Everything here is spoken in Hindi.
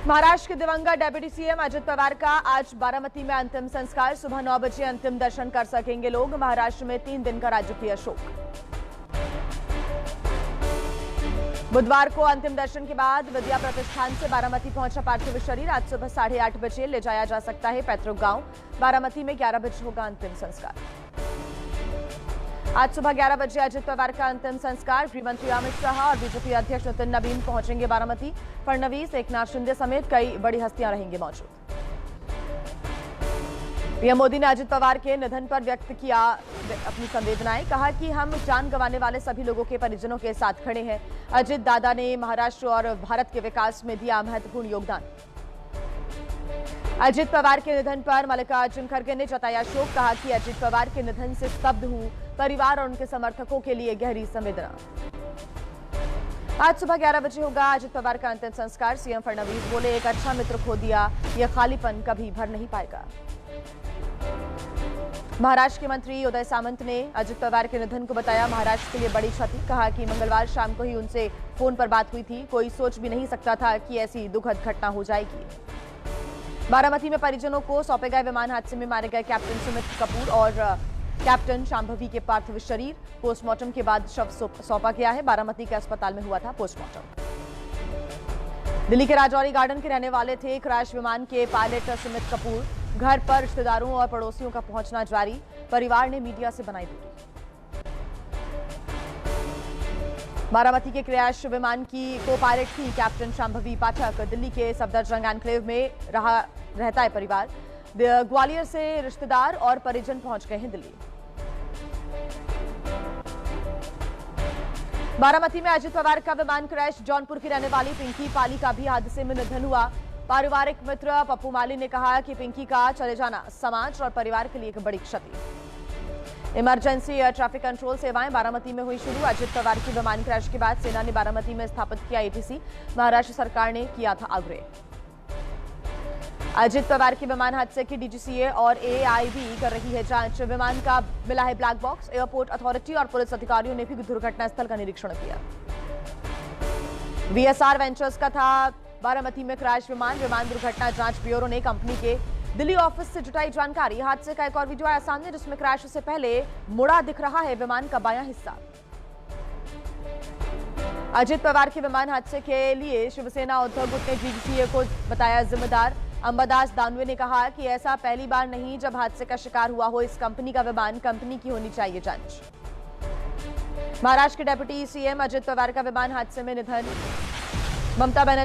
महाराष्ट्र के दिवंगत डेप्यूटी सीएम अजित पवार का आज बारामती में अंतिम संस्कार। सुबह 9 बजे अंतिम दर्शन कर सकेंगे लोग। महाराष्ट्र में 3 दिन का राजकीय शोक। बुधवार को अंतिम दर्शन के बाद विद्या प्रतिष्ठान से बारामती पहुंचा पार्थिव शरीर आज सुबह 8:30 बजे ले जाया जा सकता है पैतृक गांव। बारामती में 11 बजे होगा अंतिम संस्कार। आज सुबह 11 बजे अजित पवार का अंतिम संस्कार। गृहमंत्री अमित शाह और बीजेपी अध्यक्ष नितिन नवीन पहुंचेंगे बारामती। फडणवीस, एकनाथ शिंदे समेत कई बड़ी हस्तियां रहेंगी मौजूद। पीएम मोदी ने अजित पवार के निधन पर व्यक्त किया अपनी संवेदनाएं। कहा कि हम जान गंवाने वाले सभी लोगों के परिजनों के साथ खड़े हैं। अजित दादा ने महाराष्ट्र और भारत के विकास में दिया महत्वपूर्ण योगदान। अजित पवार के निधन पर मल्लिकार्जुन खड़गे ने जताया शोक। कहा कि अजित पवार के निधन से स्तब्ध हूं। परिवार और उनके समर्थकों के लिए गहरी संवेदना। आज सुबह 11 बजे होगा अजित पवार का अंतिम संस्कार। सीएम फडणवीस बोले, एक अच्छा मित्र खो दिया, यह खालीपन कभी भर नहीं पाएगा। महाराष्ट्र के मंत्री उदय सामंत ने अजित पवार के निधन को बताया महाराष्ट्र के लिए बड़ी क्षति। कहा कि मंगलवार शाम को ही उनसे फोन पर बात हुई थी। कोई सोच भी नहीं सकता था कि ऐसी दुखद घटना हो जाएगी। बारामती में परिजनों को सौंपे गए विमान हादसे में मारे गए कैप्टन सुमित कपूर और कैप्टन शांभवी के पार्थिव शरीर पोस्टमार्टम के बाद शव सौंपा गया है। बारामती के अस्पताल में हुआ था पोस्टमार्टम। दिल्ली के राजौरी गार्डन के रहने वाले थे क्रैश विमान के पायलट सुमित कपूर। घर पर रिश्तेदारों और पड़ोसियों का पहुंचना जारी। परिवार ने मीडिया से बनाई दूरी। बारामती के क्रैश विमान की को पायलट थी कैप्टन शांभवी पाठक। दिल्ली के सफदरजंग एनक्लेव में रहता है परिवार। ग्वालियर से रिश्तेदार और परिजन पहुंच गए हैं दिल्ली। बारामती में अजित पवार का विमान क्रैश। जौनपुर की रहने वाली पिंकी पाली का भी हादसे में निधन हुआ। पारिवारिक मित्र पप्पू माली ने कहा कि पिंकी का चले जाना समाज और परिवार के लिए एक बड़ी क्षति। इमरजेंसी एयर ट्रैफिक कंट्रोल सेवाएं बारामती में हुई शुरू। अजित पवार की विमान क्रैश के बाद सेना ने बारामती में स्थापित किया एटीसी। महाराष्ट्र सरकार ने किया था आग्रह। अजित पवार के विमान हादसे की डीजीसीए और एआईबी कर रही है जांच। विमान का मिला है ब्लैक बॉक्स। एयरपोर्ट अथॉरिटी और पुलिस अधिकारियों ने भी दुर्घटना स्थल का निरीक्षण किया। वीएसआर वेंचर्स का था बारामती में क्रैश विमान। विमान दुर्घटना जांच ब्यूरो ने कंपनी के दिल्ली ऑफिस से जुटाई जानकारी। हादसे का एक और वीडियो आया सामने जिसमें क्रैश से पहले मुड़ा दिख रहा है विमान का बायां हिस्सा। अजित पवार के विमान हादसे के लिए शिवसेना उद्धव गुट ने डीजीसीए को बताया जिम्मेदार। अंबादास दानवे ने कहा कि ऐसा पहली बार नहीं जब हादसे का शिकार हुआ हो इस कंपनी का विमान। कंपनी की होनी चाहिए जांच। महाराष्ट्र के डेप्यूटी सीएम अजित पवार का विमान हादसे में निधन। ममता बनर्जी